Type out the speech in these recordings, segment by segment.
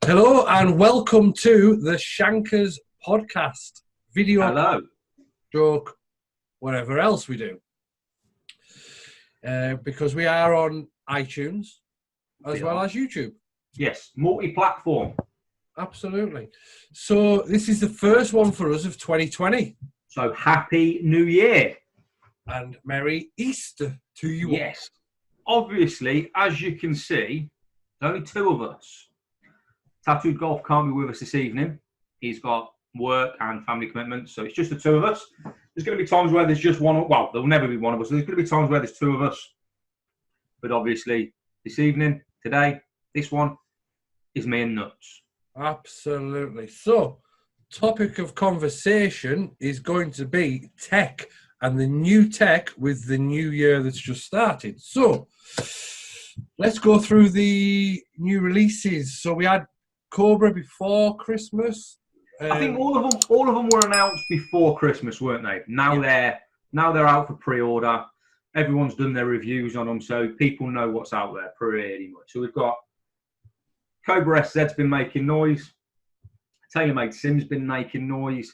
Hello and welcome to the ShankerZ podcast, video, Hello. joke, whatever else we do. Because we are on iTunes as well as YouTube. Yes, multi-platform. Absolutely. So this is the first one for us of 2020. So happy New Year. And Merry Easter to you all. Yes. Obviously, as you can see, there's only two of us. Tattooed Golf can't be with us this evening. He's got work and family commitments, so it's just the two of us. There's going to be times where there's just one. Well, there'll never be one of us. There's going to be times where there's two of us. But obviously, this evening, today, this one is me and Nuts. Absolutely. So, topic of conversation is going to be tech and the new tech with the new year that's just started. So, let's go through the new releases. So, we had Cobra before Christmas. I think all of them were announced before Christmas, weren't they? Now they're out for pre-order. Everyone's done their reviews on them, so people know what's out there pretty much. So we've got Cobra SZ's been making noise. Taylormade SIM's been making noise.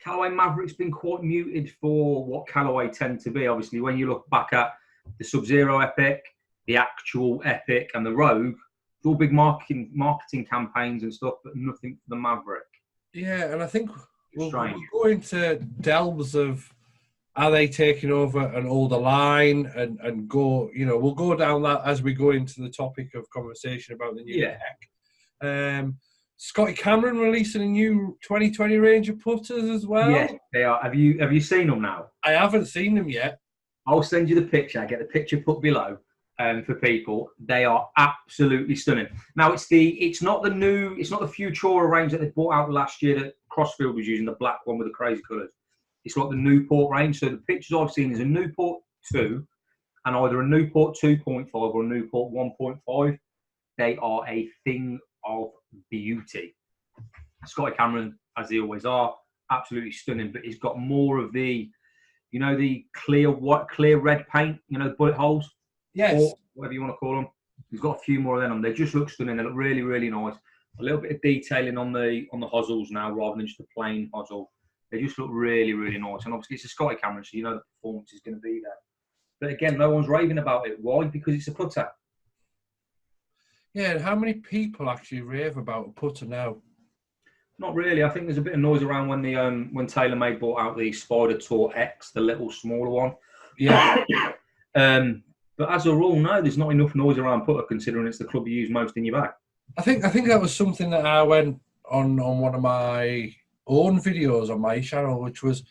Callaway Maverick's been quite muted for what Callaway tend to be. Obviously, when you look back at the Sub-Zero Epic, the actual Epic, and the Rogue, it's all big marketing campaigns and stuff, but nothing for the Maverick. Yeah, and I think we'll go into delves of are they taking over an older line and go, we'll go down that as we go into the topic of conversation about the new tech. Scotty Cameron releasing a new 2020 range of putters as well. Yes, they are. Have you seen them now? I haven't seen them yet. I'll send you the picture. I get the picture put below. For people, they are absolutely stunning. Now it's not the Futura range that they brought out last year that Crossfield was using, the black one with the crazy colours. It's like the Newport range. So the pictures I've seen is a Newport 2 and either a Newport 2.5 or a Newport 1.5. They are a thing of beauty. Scotty Cameron, as they always are, absolutely stunning. But he's got more of the, the clear red paint. The bullet holes. Yes. Or whatever you want to call them. He's got a few more of them on. They just look stunning. They look really, really nice. A little bit of detailing on the hosels now rather than just a plain hosel. They just look really, really nice. And obviously it's a Scotty Cameron, so the performance is going to be there. But again, no one's raving about it. Why? Because it's a putter. Yeah, and how many people actually rave about a putter now? Not really. I think there's a bit of noise around when Taylormade brought out the Spider Tour X, the little smaller one. Yeah. But as a rule, no, there's not enough noise around putter considering it's the club you use most in your bag. I think that was something that I went on one of my own videos on my channel, which was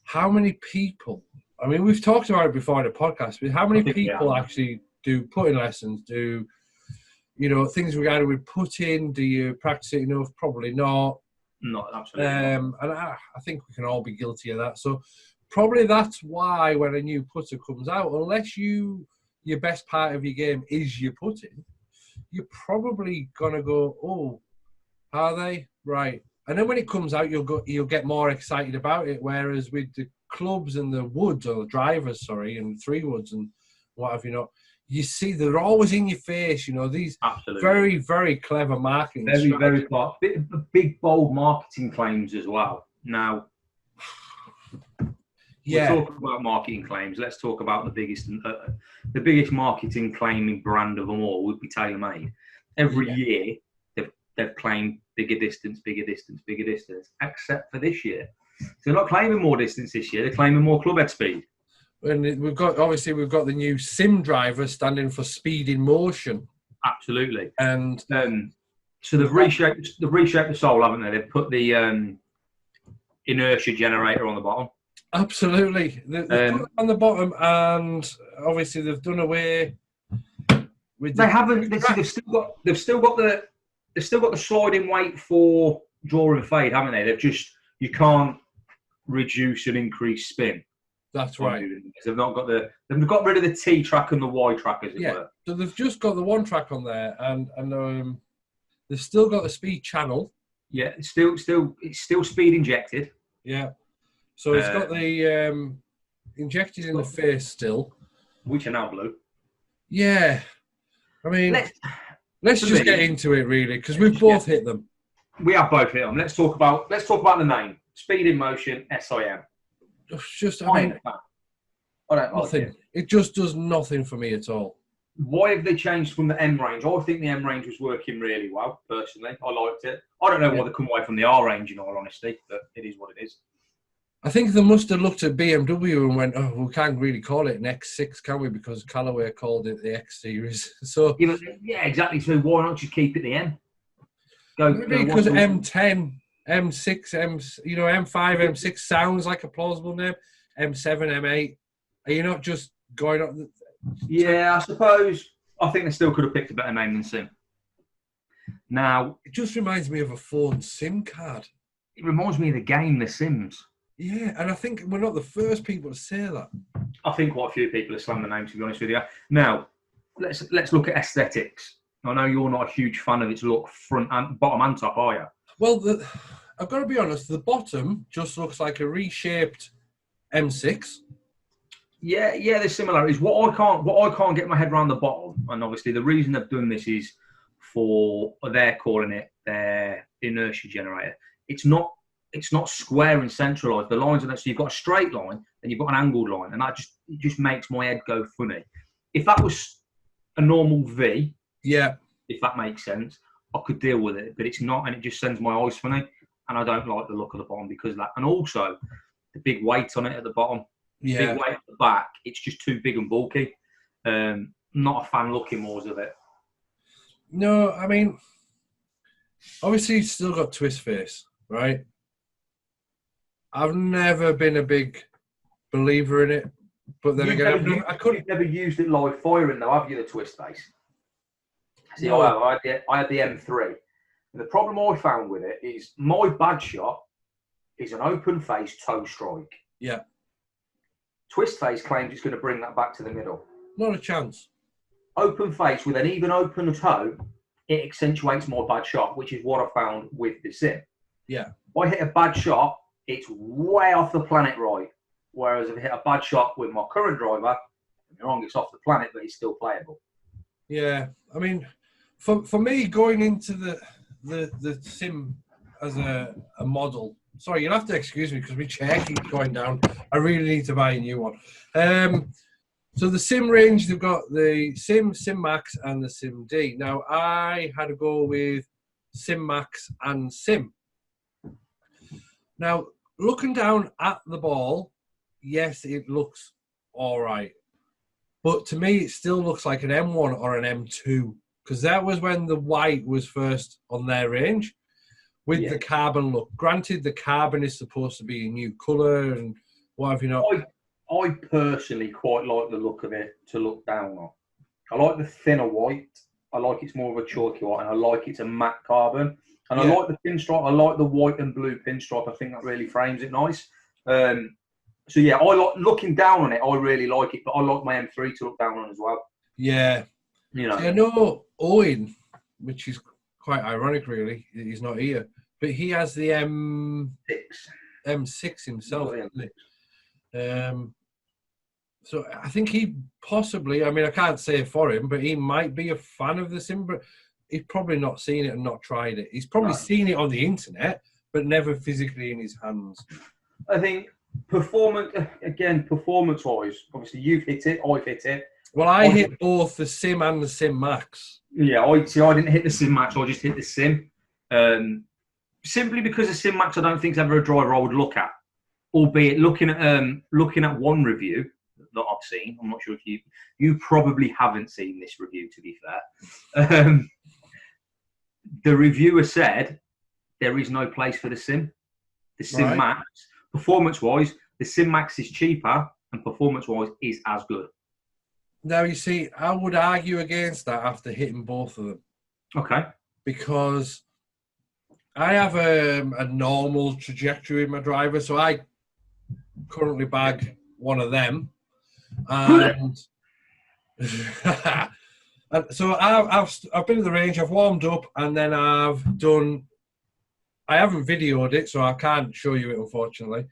how many people. I mean, we've talked about it before in the podcast, but how many people actually do putting lessons? Do things regarding with putting? Do you practice it enough? Probably not. Not absolutely. And I think we can all be guilty of that. So. Probably that's why when a new putter comes out, unless your best part of your game is your putting, you're probably gonna go, oh, are they? Right. And then when it comes out, you'll get more excited about it. Whereas with the clubs and the woods or the drivers, and 3 woods and what have you not, you see they're always in your face. These very, very clever marketing. Very, very clever. Big, bold marketing claims as well. Now. Yeah. We'll talk about marketing claims. Let's talk about the biggest marketing claiming brand of them all would be Taylormade. Every year they've claimed bigger distance, except for this year. So they're not claiming more distance this year. They're claiming more club head speed. And we've got the new SIM driver standing for speed in motion. Absolutely. And so they've reshaped the sole, haven't they? They've put the inertia generator on the bottom. Absolutely, they've put it on the bottom, and obviously they've done away with. They've still got the sliding weight for draw and fade, haven't they? You can't reduce and increase spin. That's right. They've got rid of the T track and the Y track, as it were. So they've just got the one track on there, and they've still got the speed channel. Yeah, it's still speed injected. Yeah. So it's got the injected in the face still. Which are now blue. Yeah. I mean... Let's just get into it, really, because we've both hit them. We have both hit them. Let's talk about the name. Speed in Motion SIM. Just, I mean, I don't nothing. like it just does nothing for me at all. Why have they changed from the M range? I think the M range was working really well, personally. I liked it. I don't know why they come away from the R range, in all honesty, but it is what it is. I think they must have looked at BMW and went, oh, we can't really call it an X6, can we? Because Callaway called it the X Series. So yeah, exactly. So why not just keep it the M? Maybe because M10, M6, M5, M6 sounds like a plausible name. M7, M8. Are you not just going up? Yeah, I suppose. I think they still could have picked a better name than SIM. Now, it just reminds me of a phone SIM card. It reminds me of the game, The Sims. Yeah, and I think we're not the first people to say that. I think quite a few people have slammed the name, to be honest with you. Now, let's look at aesthetics. I know you're not a huge fan of its look, front and bottom and top, are you? Well, I've got to be honest. The bottom just looks like a reshaped M6. Yeah, there's similarities. What I can't get my head around the bottom, and obviously the reason they've done this is they're calling it their inertia generator. It's not square and centralised. The lines are so you've got a straight line and you've got an angled line, and it just makes my head go funny. If that was a normal V, if that makes sense, I could deal with it, but it's not, and it just sends my eyes funny, and I don't like the look of the bottom because of that, and also the big weight on it at the bottom. Big weight at the back, it's just too big and bulky. Not a fan looking more of it. No, I mean, obviously it's still got twist face, right? I've never been a big believer in it, but then again, I couldn't. You've never used it live firing though, have you? The twist face. See, no. I had the M3, and the problem I found with it is my bad shot is an open face toe strike. Yeah. Twist face claims it's going to bring that back to the middle. Not a chance. Open face with an even open toe, it accentuates my bad shot, which is what I found with the SIM. Yeah. If I hit a bad shot, it's way off the planet right. Whereas if I hit a bad shot with my current driver, don't get me wrong, it's off the planet, but it's still playable. Yeah. I mean, for me, going into the SIM as a model, sorry, you'll have to excuse me because my chair keeps going down. I really need to buy a new one. So the SIM range, they've got the SIM, SIM Max, and the SIM D. Now, I had to go with SIM Max and SIM. Now, looking down at the ball, yes, it looks all right. But to me, it still looks like an M1 or an M2 because that was when the white was first on their range. With the carbon look. Granted, the carbon is supposed to be a new colour and what have you not. I personally quite like the look of it to look down on. I like the thinner white. I like it's more of a chalky white, and I like it's a matte carbon. And I like the pinstripe. I like the white and blue pinstripe. I think that really frames it nice. So yeah, I like looking down on it. I really like it, but I like my M3 to look down on as well. Yeah. You know. See, I know Owen, which is quite ironic, really. He's not here, but he has the M6 himself. So I think he possibly, I mean, I can't say for him, but he might be a fan of the SIM, but he's probably not seen it and not tried it. He's probably seen it on the internet, but never physically in his hands. I think performance-wise, obviously you've hit it, I've hit it. Well, I hit both the SIM and the SIM Max. Yeah, I didn't hit the SIM Max, I just hit the SIM. Simply because the SIM Max I don't think is ever a driver I would look at. Albeit looking at one review that I've seen, I'm not sure if you probably haven't seen this review, to be fair. The reviewer said there is no place for the SIM. The SIM Max, performance-wise, the SIM Max is cheaper and performance-wise is as good. Now, you see, I would argue against that after hitting both of them. Okay. Because I have a normal trajectory in my driver, so I currently bag one of them. And so I've been to the range, I've warmed up, and then I haven't videoed it, so I can't show you it, unfortunately.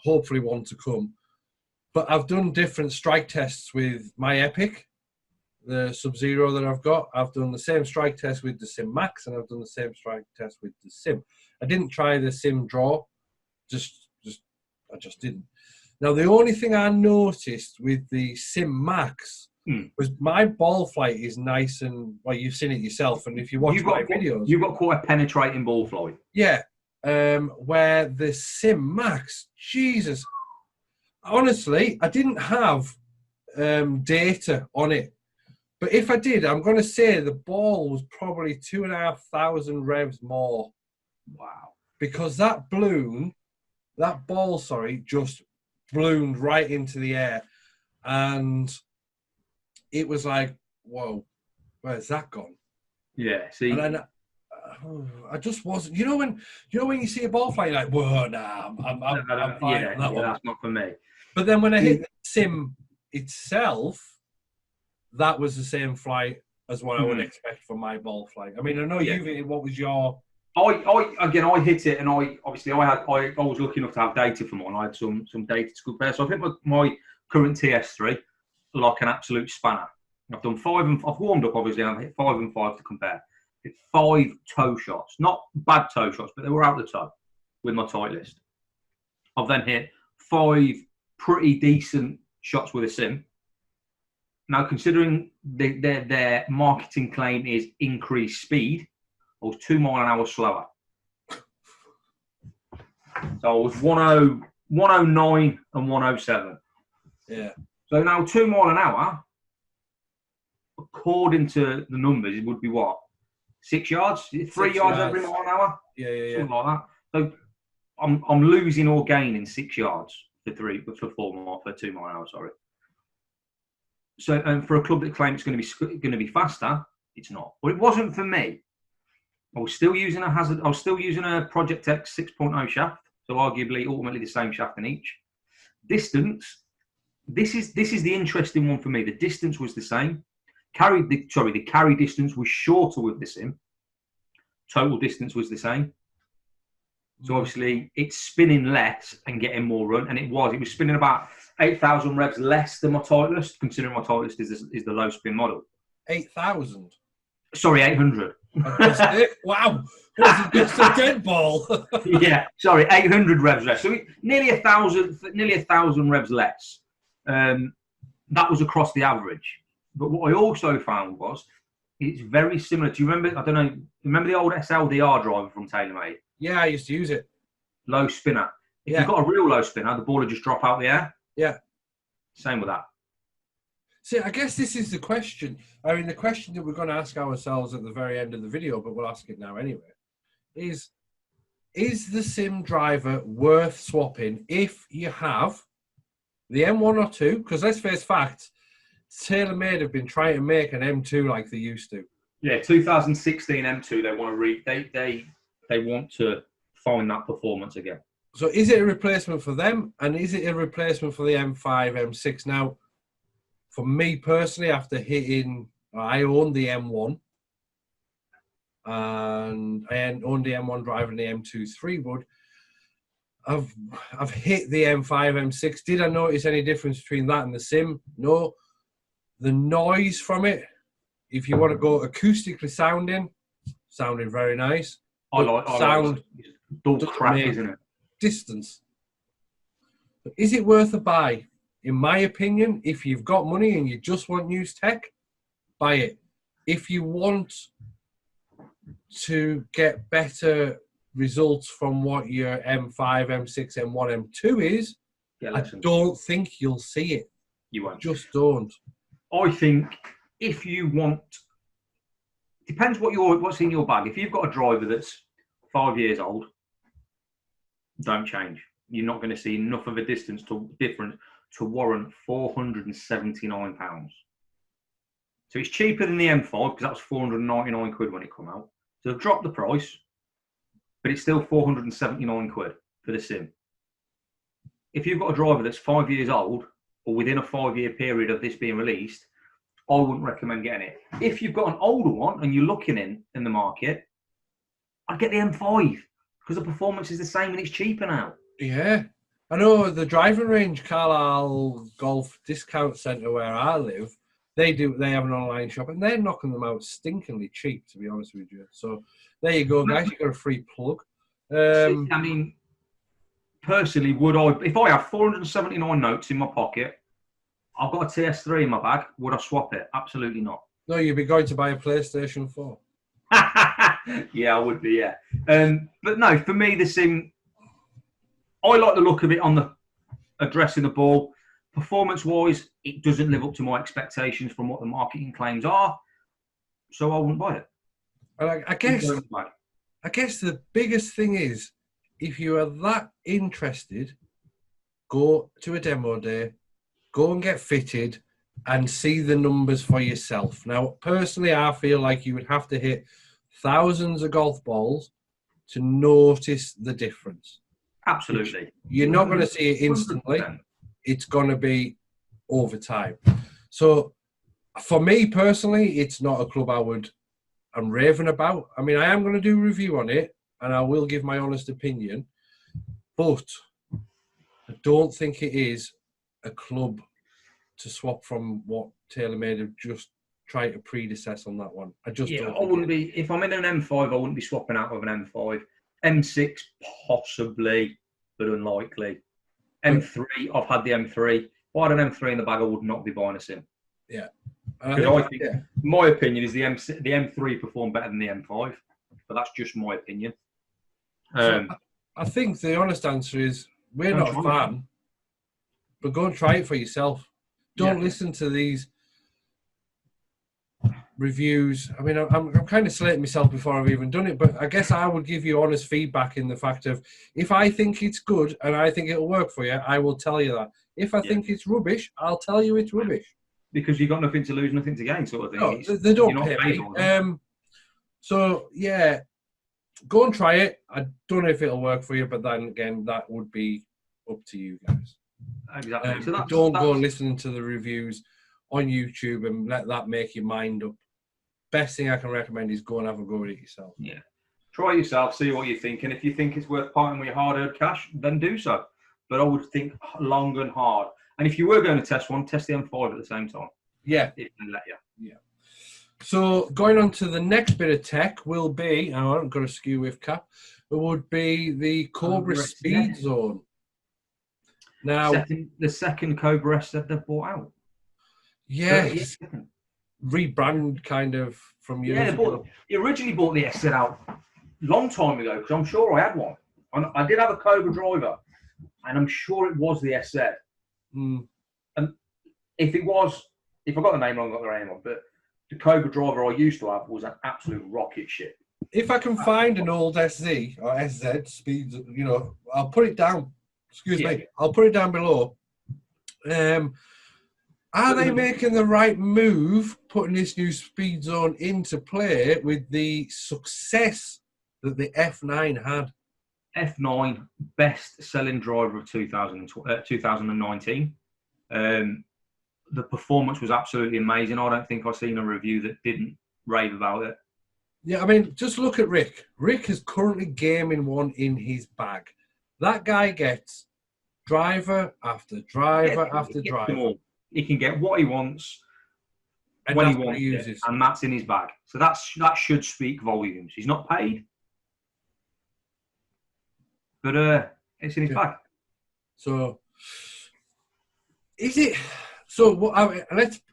Hopefully one to come. But I've done different strike tests with my Epic, the Sub-Zero that I've got. I've done the same strike test with the Sim Max, and I've done the same strike test with the Sim. I didn't try the Sim Draw, I just didn't. Now, the only thing I noticed with the Sim Max was my ball flight is nice and, well, you've seen it yourself, and if you watch my videos... You've got quite a penetrating ball flight. Yeah. Where the Sim Max, Jesus, honestly, I didn't have data on it. But if I did, I'm going to say the ball was probably 2,500 revs more. Wow. Because that ball, just ballooned right into the air. And it was like, whoa, where's that gone? Yeah, see. And then I just wasn't, when you see a ball flying, you're like, whoa, nah, I'm fine on that one. That's not for me. But then when I hit the Sim itself, that was the same flight as what I would expect from my ball flight. I mean, I know you've hit it. What was your... I hit it, and I was lucky enough to have data for mine. I had some data to compare. So I think my current TS3 like an absolute spanner. I've done I've warmed up obviously, and I've hit 5 and 5 to compare. Hit 5 toe shots, not bad toe shots, but they were out the toe with my tight list. I've then hit 5 pretty decent shots with a Sim. Now, considering their marketing claim is increased speed, I was 2 miles an hour slower. So I was 109 and 107. Yeah. So now 2 miles an hour, according to the numbers, it would be what? 6 yards? 3 yards every mile an hour? Yeah. Something like that. So I'm losing or gaining 6 yards for 2 miles an hour, sorry. So, and for a club that claims it's going to be faster, it's not. But it wasn't for me. I was still using a Project X 6.0 shaft, so arguably ultimately the same shaft in each. Distance. This is the interesting one for me. The distance was the same. The carry distance was shorter with the Sim. Total distance was the same. So obviously it's spinning less and getting more run, and it was spinning about 8,000 revs less than my Titleist, considering my Titleist is the low spin model. 8,000? Sorry, 800. Wow, was it just a dead ball? Yeah, sorry, 800 revs less. So nearly 1,000 revs less. That was across the average. But what I also found was it's very similar. Do you remember? I don't know. Remember the old SLDR driver from Taylormade? Yeah, I used to use it. Low spinner. If you've got a real low spinner, the ball will just drop out the air. Yeah. Same with that. See, I guess this is the question. I mean, the question that we're going to ask ourselves at the very end of the video, but we'll ask it now anyway, is the Sim driver worth swapping if you have the M1 or 2? Because let's face facts, Taylormade have been trying to make an M2 like they used to. Yeah, 2016 M2, they want to find that performance again. So is it a replacement for them, and is it a replacement for the M5, M6? Now, for me personally, after I own the M1, and I owned the M1 driving the M2 3-wood. I've hit the M5, M6. Did I notice any difference between that and the Sim? No. The noise from it, if you want to go acoustically sounding very nice. Sound dull crap, isn't it? Distance. But is it worth a buy? In my opinion, if you've got money and you just want used tech, buy it. If you want to get better results from what your M5, M6, M1, M2 is, I don't think you'll see it. You won't. Just don't. I think if you want, depends what's in your bag. If you've got a driver that's 5 years old, don't change. You're not going to see enough of a difference to warrant £479. So it's cheaper than the M5 because that was 499 quid when it came out. So they've dropped the price, but it's still 479 quid for the Sim. If you've got a driver that's 5 years old or within a 5-year period of this being released, I wouldn't recommend getting it. If you've got an older one and you're looking in the market, I'd get the M5 because the performance is the same and it's cheaper now. Yeah. I know the driving range, Carlisle Golf Discount Centre where I live, They have an online shop, and they're knocking them out stinkingly cheap, to be honest with you. So there you go, guys. You got a free plug. I mean, personally, would I, if I have 479 notes in my pocket, I've got a TS3 in my bag, would I swap it? Absolutely not. No, you'd be going to buy a PlayStation 4. Yeah, I would be, yeah. But no, for me, the SIM, I like the look of it on the addressing the ball. Performance-wise, it doesn't live up to my expectations from what the marketing claims are, so I wouldn't buy it. And I guess the biggest thing is, if you are that interested, go to a demo day, go and get fitted, and see the numbers for yourself. Now, personally, I feel like you would have to hit thousands of golf balls to notice the difference. Absolutely. You're not going to see it instantly. 100%. It's going to be over time. So, for me personally, it's not a club I'm raving about. I mean, I am going to do a review on it, and I will give my honest opinion, but I don't think it is a club to swap from what Taylormade have just tried to predecess on that one. I just don't. I wouldn't be, if I'm in an M5, I wouldn't be swapping out of an M5. M6 possibly, but unlikely. M3, I've had the M3. If I had an M3 in the bag, I would not be buying a SIM. Yeah. Because I think, my opinion is the M3 performed better than the M5, but that's just my opinion. I think the honest answer is we're not a fan, but go and try it for yourself. Don't listen to these reviews. I mean, I'm kind of slating myself before I've even done it, but I guess I would give you honest feedback in the fact of, if I think it's good and I think it'll work for you, I will tell you that. If I think it's rubbish, I'll tell you it's rubbish. Because you've got nothing to lose, nothing to gain, sort of thing. No, they don't pay me. So, yeah, go and try it. I don't know if it'll work for you, but then again, that would be up to you guys. Exactly. So don't go listening to the reviews on YouTube and let that make your mind up. Best thing I can recommend is go and have a go at it yourself. Yeah. Try it yourself, see what you think, and if you think it's worth parting with your hard-earned cash, then do so. But I would think long and hard. And if you were going to test one, test the M5 at the same time. Yeah. If they let you. Yeah. So going on to the next bit of tech will be, I haven't got a skew with cap, it would be the Cobra Speedzone. Now, the second Cobra S that they've bought out. Yeah. Rebrand kind of from years ago. He originally bought the SZ out a long time ago, because I'm sure I had one. I did have a Cobra driver, and I'm sure it was the SZ. Mm. And if I got the name wrong, I got the name wrong, but the Cobra driver I used to have was an absolute rocket ship. If I can find an old SZ or SZ speeds, I'll put it down. Excuse me. I'll put it down below. Are they making the right move, putting this new Speedzone into play with the success that the F9 had? F9, best-selling driver of 2019. The performance was absolutely amazing. I don't think I've seen a review that didn't rave about it. Yeah, I mean, just look at Rick. Rick is currently gaming one in his bag. That guy gets driver after driver after driver. He can get what he wants and when he wants it, and that's in his bag. So that should speak volumes. He's not paid, but it's in his bag. So, is it? So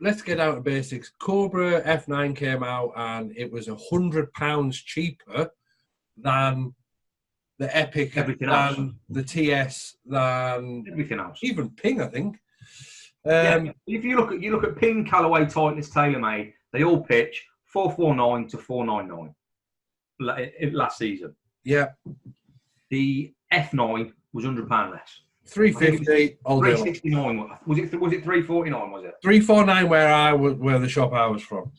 let's get out of basics. Cobra F9 came out, and it was £100 cheaper than the Epic, than the TS, than everything else. Even Ping, I think. If you look at Ping, Callaway, Titleist, Taylormade, they all pitch 449 to 499 last season. Yeah. The F9 was £100 less. 350. 369. Was it 349? Was it 349 where the shop I was from?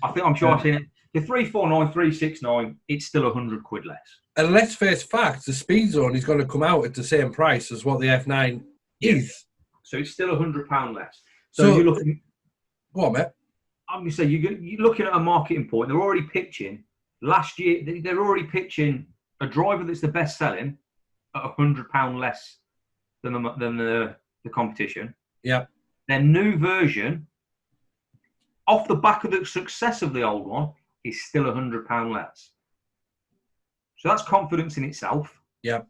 I'm sure I've seen it. The 349, 369. It's still £100 less. And let's face facts: the Speedzone is going to come out at the same price as what the F9 is. So it's still £100 less. So you're looking. Go on, mate. I'm going to say you're looking at a marketing point. They're already pitching last year. They're already pitching a driver that's the best selling at £100 less than the competition. Yeah. Their new version off the back of the success of the old one, is still £100 less. So that's confidence in itself. Yeah.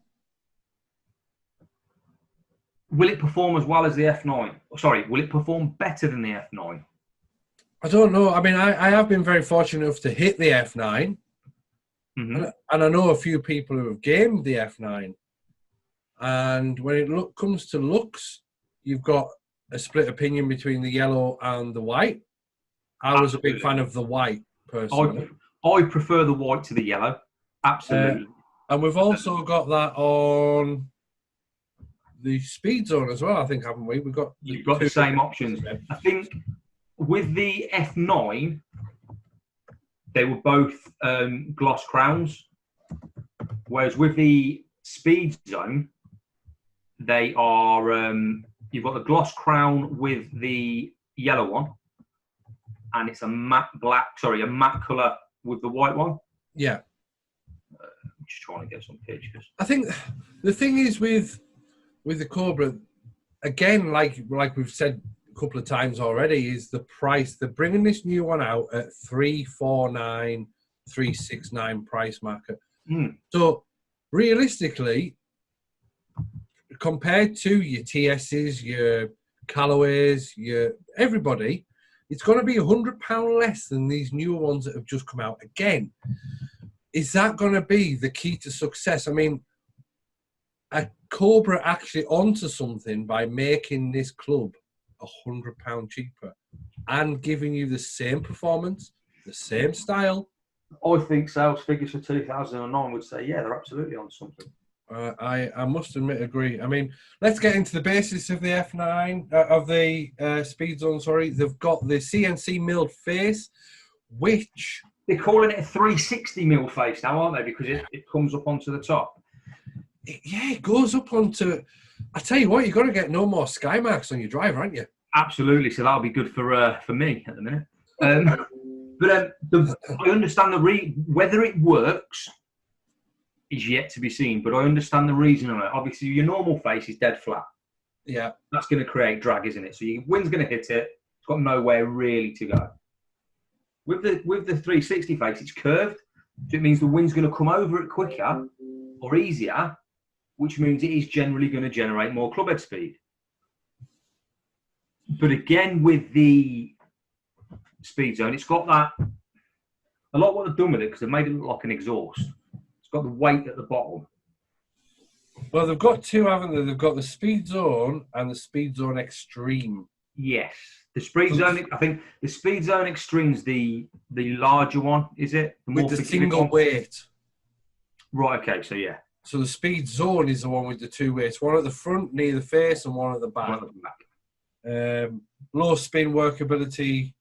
Will it perform as well as the F9? Sorry, will it perform better than the F9? I don't know. I mean, I have been very fortunate enough to hit the F9. Mm-hmm. And I know a few people who have gamed the F9. And when it comes to looks, you've got a split opinion between the yellow and the white. I was a big fan of the white, personally. I prefer the white to the yellow. Absolutely. And we've also got that on the Speedzone as well, I think, haven't we? You've got the same options. I think with the F9, they were both gloss crowns, whereas with the Speedzone, they are you've got the gloss crown with the yellow one, and it's a matte colour with the white one. Yeah. I'm just trying to get some pictures. I think the thing is with the Cobra, again, like we've said a couple of times already, is the price. They're bringing this new one out at $349, $369 price market. So realistically, compared to your TSs, your Callaways, your everybody, it's going to be £100 less than these newer ones that have just come out. Again, is that going to be the key to success? I mean, a Cobra actually onto something by making this club £100 cheaper and giving you the same performance, the same style. I think sales figures for 2009 would say, yeah, they're absolutely on something. I must admit, agree. I mean, let's get into the basis of the F9, of the Speedzone, sorry. They've got the CNC milled face, which... They're calling it a 360 mil face now, aren't they? Because it comes up onto the top. It goes up onto... I tell you what, you've got to get no more sky marks on your drive, aren't you? Absolutely. So that'll be good for me at the minute. But I understand whether it works is yet to be seen, but I understand the reason on it. Obviously, your normal face is dead flat. Yeah. That's going to create drag, isn't it? So your wind's going to hit it. It's got nowhere really to go. With the 360 face, it's curved. So it means the wind's going to come over it quicker or easier, which means it is generally going to generate more clubhead speed. But again, with the Speedzone, it's got that, a lot of what they've done with it, because they've made it look like an exhaust. It's got the weight at the bottom. Well, they've got two, haven't they? They've got the Speedzone and the Speedzone Extreme. Yes. The Speedzone, I think the Speedzone Extreme's the larger one, is it? With the single weight. Right, okay, so yeah. So the Speedzone is the one with the two weights. One at the front, near the face, and one at the back. One at the back. Low spin workability.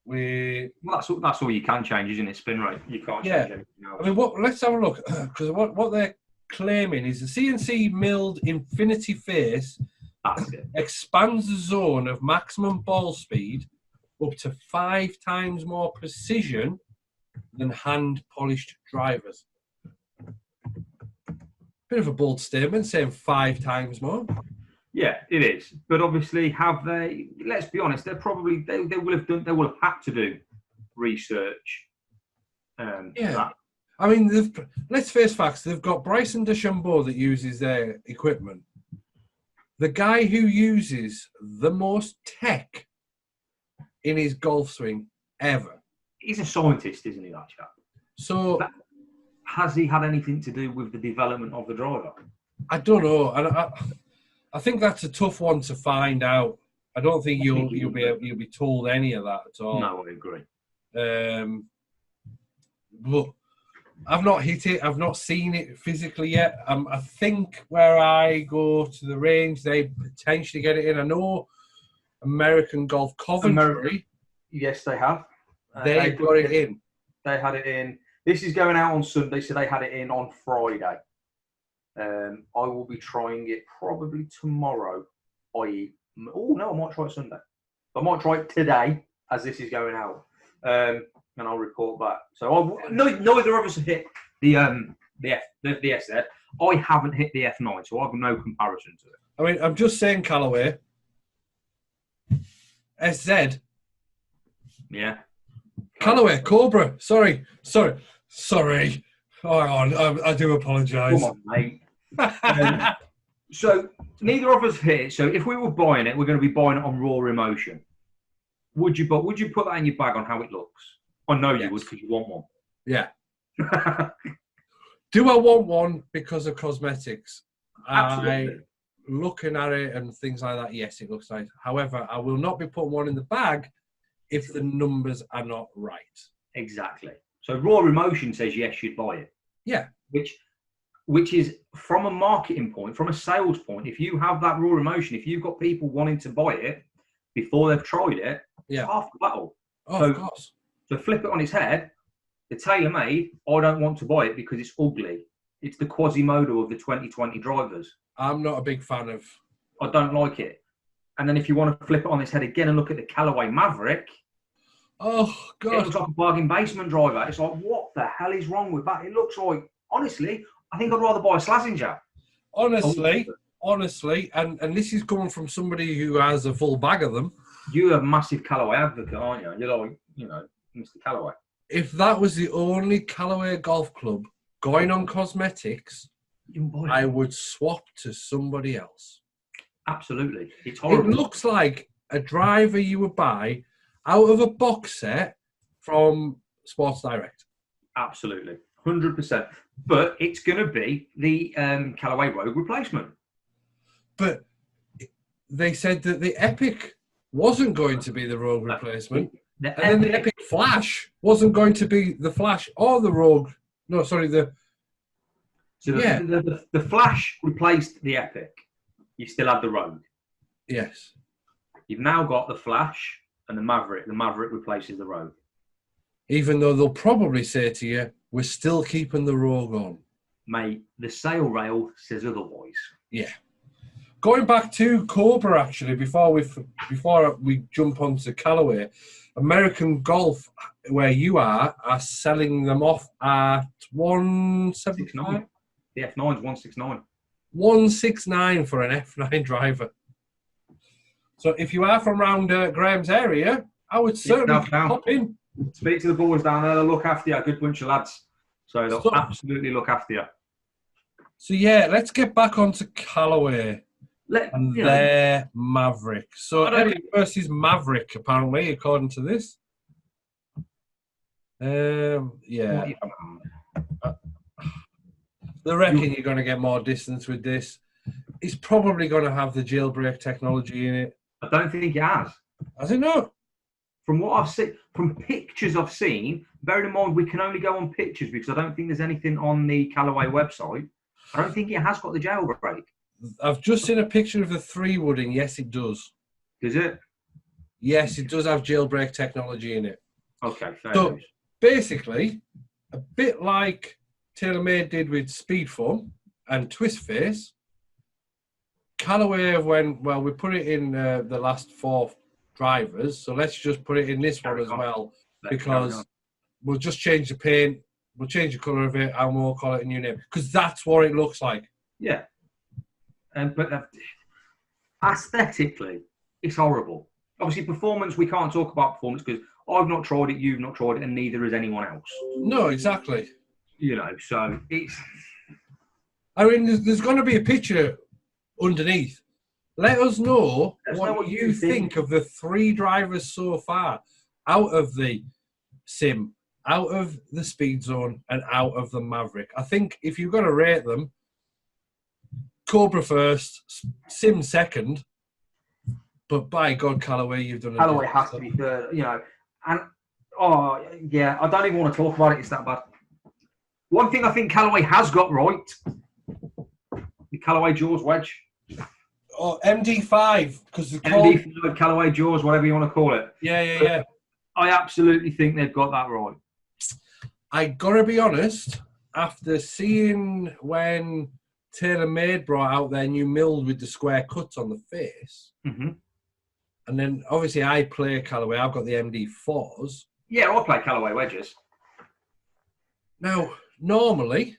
Well, that's all you can change, isn't it? Spin rate. You can't change anything else. I mean, let's have a look, because what they're claiming is the CNC milled infinity face expands the zone of maximum ball speed up to 5 times more precision than hand polished drivers. Bit of a bold statement, saying 5 times more. Yeah, it is. But obviously, have they? Let's be honest. They will have had to do research. Yeah. I mean, let's face facts. They've got Bryson DeChambeau that uses their equipment. The guy who uses the most tech in his golf swing ever. He's a scientist, isn't he, that chap? So, but has he had anything to do with the development of the driver? I don't know. And I think that's a tough one to find out. I don't think you'll be told any of that at all. No, I agree. But I've not hit it. I've not seen it physically yet. I think where I go to the range, they potentially get it in. I know American Golf Coventry. Yes, they have. They got it in. They had it in. This is going out on Sunday, so they had it in on Friday. I will be trying it probably tomorrow. I might try it Sunday. I might try it today as this is going out, and I'll report back. So neither of us have hit the S there. I haven't hit the F9, so I have no comparison to it. I mean, I'm just saying, Callaway SZ. Yeah. Callaway Cobra. Sorry. Oh, hang on. I do apologise. Come on, mate. So neither of us here. So if we were buying it, we're going to be buying it on raw emotion. Would you put that in your bag on how it looks? I know you would because you want one. Yeah. Do I want one because of cosmetics? Absolutely. Looking at it and things like that, yes, it looks nice. However, I will not be putting one in the bag if the numbers are not right. Exactly. So raw emotion says yes, you'd buy it. Yeah. Which is from a marketing point, from a sales point. If you have that raw emotion, if you've got people wanting to buy it before they've tried it, it's half the battle. Oh, of course. So flip it on its head. The Taylormade, I don't want to buy it because it's ugly. It's the Quasimodo of the 2020 drivers. I'm not a big fan of... I don't like it. And then if you want to flip it on its head again and look at the Callaway Maverick, oh, God. it looks like a bargain basement driver. It's like, what the hell is wrong with that? It looks like, honestly, I think I'd rather buy a Slazenger. Honestly, and this is coming from somebody who has a full bag of them. You're a massive Callaway advocate, aren't you? You're like, Mr. Callaway. If that was the only Callaway golf club going on cosmetics, I would swap to somebody else. Absolutely. It's horrible. It looks like a driver you would buy out of a box set from Sports Direct. Absolutely. 100%. But it's going to be the Callaway Rogue replacement. But they said that the Epic wasn't going to be the Rogue replacement. Then the Epic Flash wasn't going to be the Flash or the Rogue. No, sorry, the Flash replaced the Epic. You still had the Rogue. Yes. You've now got the Flash and the Maverick. The Maverick replaces the Rogue. Even though they'll probably say to you, we're still keeping the Rogue on. Mate, the sale rail says otherwise. Yeah. Going back to Cobra, actually, before we jump onto Callaway, American Golf, where you are selling them off at 179. The F9's 169. 169 for an F9 driver. So if you are from around Graham's area, I would certainly pop in. Speak to the boys down there. They'll look after you. A good bunch of lads. So they'll absolutely look after you. So yeah, let's get back onto Callaway. Their Maverick. So Epic versus Maverick, apparently, according to this. Yeah. They reckon you're going to get more distance with this. It's probably going to have the jailbreak technology in it. I don't think it has. Has it not? From what I've seen, from pictures I've seen, bearing in mind we can only go on pictures because I don't think there's anything on the Callaway website. I don't think it has got the jailbreak. I've just seen a picture of the 3-wooding. Yes, it does. Does it? Yes, it does have jailbreak technology in it. Okay, fair So enough. basically, a bit like Taylormade did with Speed Foam and Twist Face, Callaway we put it in the last 4 drivers, so let's just put it in this one as well, because we'll just change the paint, we'll change the colour of it, and we'll call it a new name, because that's what it looks like. Yeah. But aesthetically, it's horrible. Obviously, performance, we can't talk about performance because I've not tried it, you've not tried it, and neither has anyone else. No, exactly. So it's... I mean, there's going to be a picture underneath. Let us know what you think of the 3 drivers so far out of the Sim, out of the Speedzone, and out of the Maverick. I think if you've got to rate them, Cobra first, Sim second, but by God, Callaway, you've done it. Callaway has to be third, and I don't even want to talk about it. It's that bad. One thing I think Callaway has got right, the Callaway Jaws wedge. Oh, MD5, because the MD5, Callaway Jaws, whatever you want to call it. Yeah. I absolutely think they've got that right. I gotta be honest, after seeing when Taylormade brought out their new milled with the square cuts on the face, and then obviously I play Callaway. I've got the MD4s. Yeah, I play Callaway wedges. Now, normally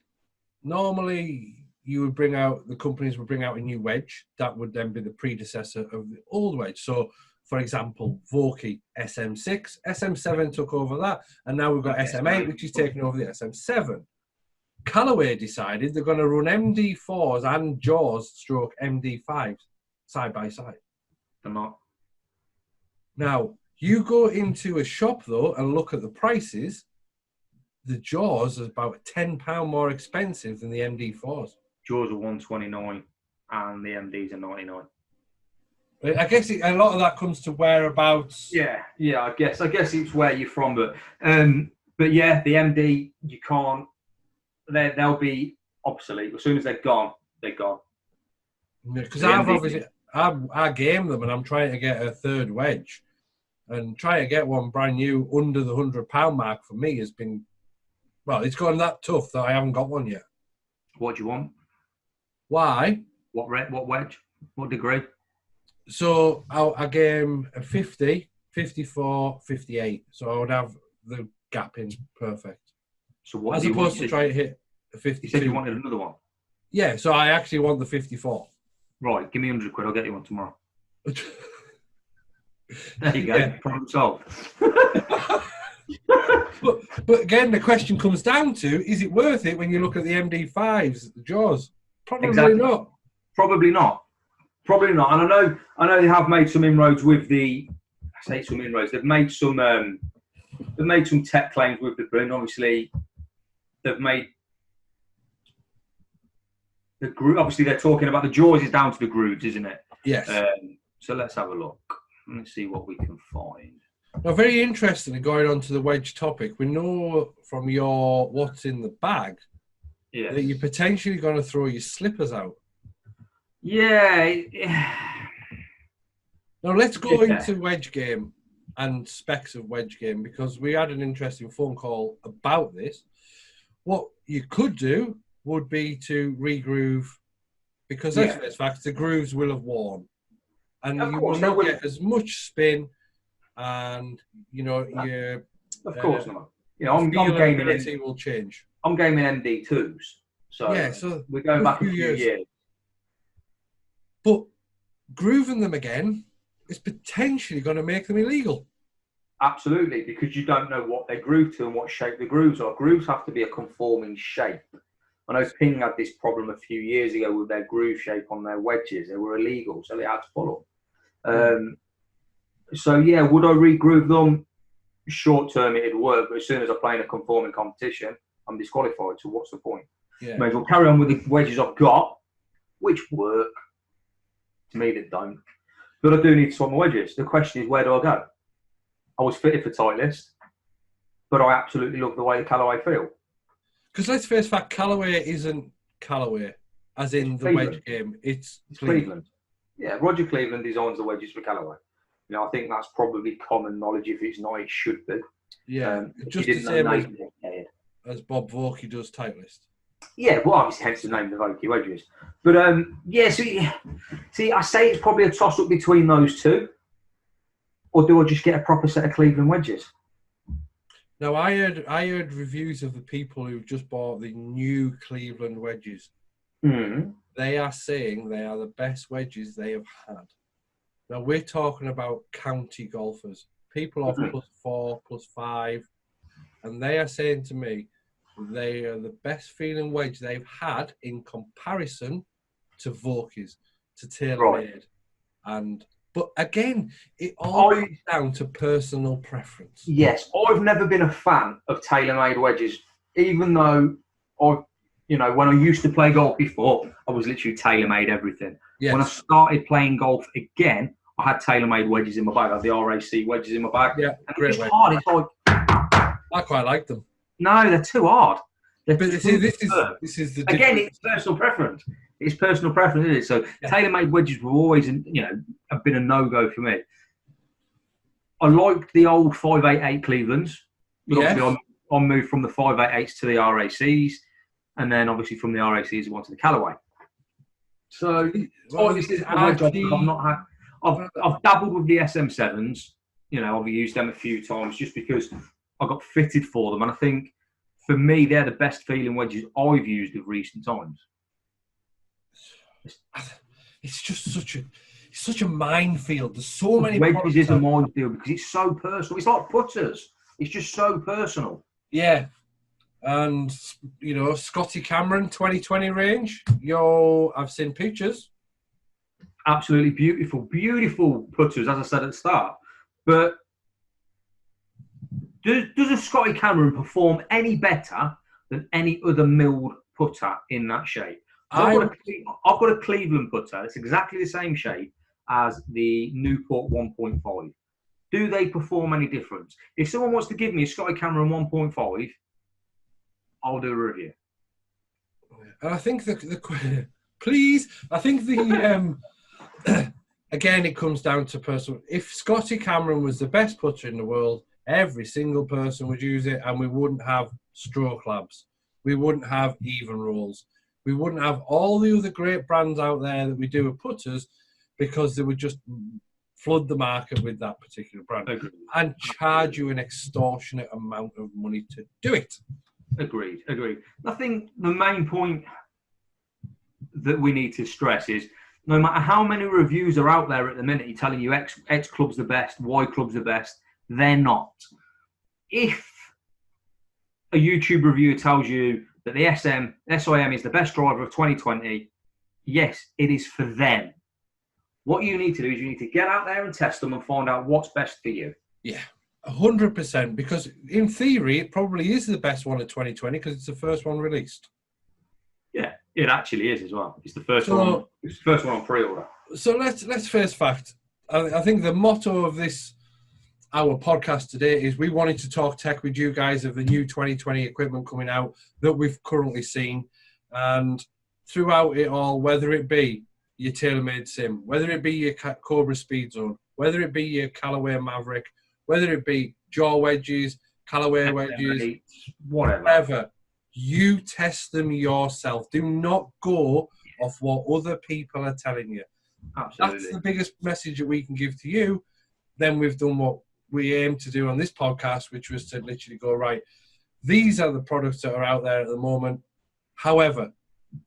the companies would bring out a new wedge that would then be the predecessor of the old wedge. So for example, Vokey SM6, SM7 took over that, and now we've got SM8, which is taking over the SM7. Callaway decided they're going to run MD4s and Jaws stroke MD5s side by side. They're not. Now, you go into a shop, though, and look at the prices, the Jaws is about £10 more expensive than the MD4s. Jaws are 129 and the MDs are 99. I guess a lot of that comes to whereabouts. Yeah, I guess it's where you're from, but yeah, the MD, you can't. They'll be obsolete as soon as they're gone. They're gone. Because I game them, and I'm trying to get a third wedge, and trying to get one brand new under the £100 mark for me has been, well, it's gotten that tough that I haven't got one yet. What do you want? Why? What wedge? What degree? So I game a 50, 54, 58. So I would have the gap in perfect. So what? As opposed to try to hit a 52. You said you wanted another one. Yeah, so I actually want the 54. Right, give me 100 quid. I'll get you one tomorrow. There you go. Yeah. Problem solved. but again, the question comes down to: is it worth it when you look at the MD5s, the Jaws? Probably not. Probably not. Probably not. And I know they have made some inroads with the. I say some inroads. They've made some. They've made some tech claims with the balloon. Obviously, they've made the groove. Obviously, they're talking about the Jaws is down to the grooves, isn't it? Yes. So let's have a look. Let's see what we can find. Now, very interesting. Going on to the wedge topic, we know from your what's in the bag that you're potentially going to throw your slippers out. Yeah. Now let's go into wedge game and specs of wedge game, because we had an interesting phone call about this. What you could do would be to regroove, because let's face facts, the grooves will have worn, and you will not get as much spin, and you know your of course not. You know, I'm gaming will change. I'm gaming MD2s, so we're going back a few years. But grooving them again is potentially going to make them illegal. Absolutely, because you don't know what they're grooved to and what shape the grooves are. Grooves have to be a conforming shape. I know Ping had this problem a few years ago with their groove shape on their wedges. They were illegal, so they had to follow. So yeah, would I re-groove them? Short term, it'd work, but as soon as I play in a conforming competition, I'm disqualified. So what's the point? Yeah. May as well carry on with the wedges I've got, which work. To me, they don't. But I do need to swap my wedges. The question is, where do I go? I was fitted for Titleist, but I absolutely love the way Callaway feel. Because let's face fact, Callaway isn't Callaway, as in the wedge game. It's Cleveland. Yeah, Roger Cleveland designs the wedges for Callaway. You know, I think that's probably common knowledge. If it's not, it should be. Yeah, just the same as Bob Vokey does Titleist. Yeah, well, obviously, hence the name of the Vokey wedges. But yeah, see, I say it's probably a toss-up between those two. Or do I just get a proper set of Cleveland wedges? Now, I heard reviews of the people who've just bought the new Cleveland wedges. Mm. They are saying they are the best wedges they have had. Now, we're talking about county golfers, people off +4, +5, and they are saying to me they are the best feeling wedge they've had in comparison to Vokey's, to Taylormade. But again, it all comes down to personal preference. Yes, I've never been a fan of Taylormade wedges, even though when I used to play golf before, I was literally Taylormade everything. Yes. When I started playing golf again, I had Taylormade wedges in my bag. I had the RAC wedges in my bag. Yeah, great wedge. Hard. It's like, I quite like them. No, they're too hard. But this is the again, it's personal preference. It's personal preference, isn't it? So Taylormade wedges were always, have been a no-go for me. I liked the old 588 Clevelands. But obviously I moved from the 588s to the RACs, and then obviously from the RACs I went to the Callaway. So obviously I've dabbled with the SM7s. I've used them a few times just because I got fitted for them, and I think for me they're the best feeling wedges I've used of recent times. It's just such such a minefield. There's so many wedges is a minefield because it's so personal. It's like putters. It's just so personal. Yeah. And, you know, Scotty Cameron 2020 range. I've seen pictures. Absolutely beautiful. Beautiful putters, as I said at the start. But does a Scotty Cameron perform any better than any other milled putter in that shape? I've got a Cleveland putter. It's exactly the same shape as the Newport 1.5. Do they perform any difference? If someone wants to give me a Scotty Cameron 1.5, I'll do a review. And I think please, I think again, it comes down to personal. If Scotty Cameron was the best putter in the world, every single person would use it, and we wouldn't have stroke labs. We wouldn't have even rolls. We wouldn't have all the other great brands out there that we do with putters, because they would just flood the market with that particular brand and charge you an extortionate amount of money to do it. Agreed. I think the main point that we need to stress is, no matter how many reviews are out there at the minute telling you X club's the best, Y club's the best, they're not. If a YouTube reviewer tells you that the SIM is the best driver of 2020, yes, it is for them. What you need to do is you need to get out there and test them and find out what's best for you. Yeah, 100%. Because in theory, it probably is the best one of 2020 because it's the first one released. Yeah, it actually is as well. It's the first one. It's the first one on pre-order. So let's face fact. I think the motto of our podcast today is we wanted to talk tech with you guys of the new 2020 equipment coming out that we've currently seen, and throughout it all, whether it be your Taylormade SIM, whether it be your Cobra Speedzone, whether it be your Callaway Maverick, whether it be jaw wedges, Callaway wedges, whatever, you test them yourself. Do not go off what other people are telling you. Absolutely. That's the biggest message that we can give to you. Then we've done what we aim to do on this podcast, which was to literally go, right, these are the products that are out there at the moment. However,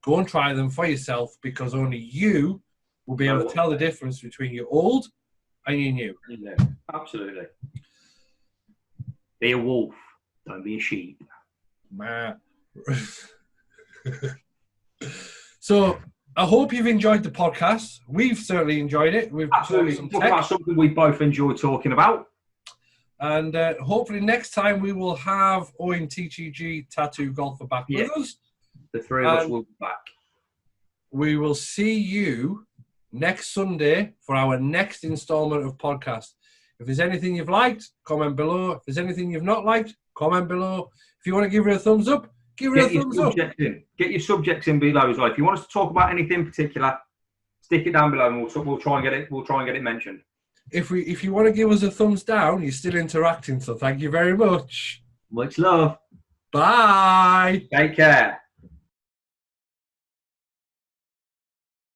go and try them for yourself, because only you will be able to tell the difference between your old and your new. Yeah, absolutely. Be a wolf, don't be a sheep. So I hope you've enjoyed the podcast. We've certainly enjoyed it. We've absolutely talked about something we both enjoy talking about. And hopefully next time we will have Owen TTG Tattoo Golfer back with us. The three of us will be back. We will see you next Sunday for our next installment of podcast. If there's anything you've liked, comment below. If there's anything you've not liked, comment below. If you want to give it a thumbs up, give it a thumbs up. Get your subjects in below as well. If you want us to talk about anything in particular, stick it down below, and we'll try and get it. We'll try and get it mentioned. If you want to give us a thumbs down, you're still interacting. So thank you very much. Much love. Bye. Take care.